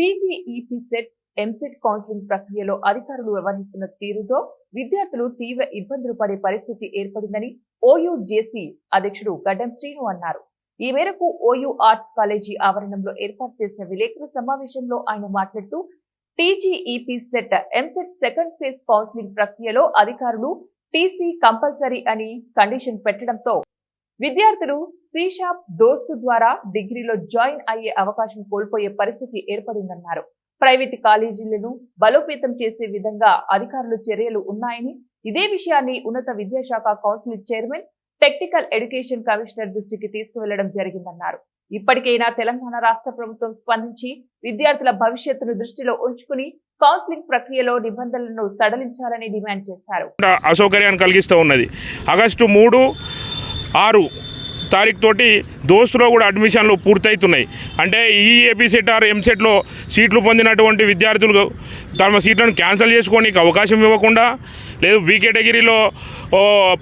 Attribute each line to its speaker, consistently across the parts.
Speaker 1: టీజీఈపీ CET EAMCET counselling ప్రక్రియలో అధికారులు వ్యవహరిస్తున్న తీరుతో విద్యార్థులు తీవ్ర ఇబ్బందులు పడే పరిస్థితి ఏర్పడిందని ఓయూ జేసీ అధ్యక్షుడు గడ్డం శ్రీను అన్నారు. ఈ మేరకు ఓయూ ఆర్ట్స్ కాలేజీ ఆవరణంలో ఏర్పాటు చేసిన విలేకరుల సమావేశంలో ఆయన మాట్లాడుతూ TGEP CET EAMCET second phase counselling ప్రక్రియలో అధికారులు టీసీ కంపల్సరీ అని కండిషన్ పెట్టడంతో విద్యార్థులు సీషాప్ దోస్తు ద్వారా డిగ్రీలో జాయిన్ అయ్యే అవకాశం కోల్పోయే పరిస్థితి ఏర్పడిందన్నారు. ప్రైవేట్ కాలేజీలను బలోపేతం చేసే విధంగా అధికారులు చర్యలు ఉన్నాయని, ఇదే విషయాన్ని ఉన్నత విద్యాశాఖ council chairman technical education commissioner దృష్టికి తీసుకువెళ్లడం జరిగిందన్నారు. ఇప్పటికైనా తెలంగాణ రాష్ట్ర ప్రభుత్వం స్పందించి విద్యార్థుల భవిష్యత్తును దృష్టిలో ఉంచుకుని కౌన్సిలింగ్ ప్రక్రియలో నిబంధనలను సడలించాలని డిమాండ్ చేశారు.
Speaker 2: అసౌకర్యాన్ని కలిగిస్తూ ఉన్నది. ఆగస్టు 3, 6 తారీఖు తోటి దోస్తులో కూడా అడ్మిషన్లు పూర్తవుతున్నాయి. అంటే ఈ ఏపీ సెట్ ఆర్ ఎంసెట్లో సీట్లు పొందినటువంటి విద్యార్థులు తమ సీట్లను క్యాన్సిల్ చేసుకోవడానికి అవకాశం ఇవ్వకుండా, లేదు బీ కేటగిరీలో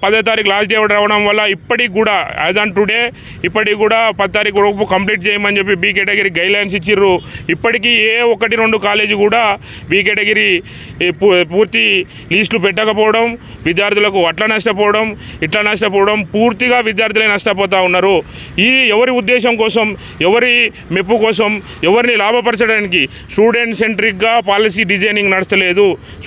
Speaker 2: 10వ తారీఖు లాస్ట్ డే రావడం వల్ల ఇప్పటికి కూడా యాజ్ ఆన్ టుడే ఇప్పటికి కూడా 10 తారీఖు వరకు కంప్లీట్ చేయమని చెప్పి బీ కేటగిరీ గైడ్లైన్స్ ఇచ్చిర్రు. ఇప్పటికీ ఏ 1-2 కాలేజీ కూడా బీ కేటగిరీ పూర్తి లిస్టులు పెట్టకపోవడం, విద్యార్థులకు అట్లా నష్టపోవడం, ఇట్లా నష్టపోవడం, పూర్తిగా విద్యార్థులే నష్టపోతూ ఉన్నారు. ఈ ఎవరి ఉద్దేశం కోసం, ఎవరి మెప్పు కోసం, ఎవరిని లాభపరచడానికి స్టూడెంట్ సెంట్రిక్గా పాలసీ డిజైనింగ్ నడుస్తలేదు.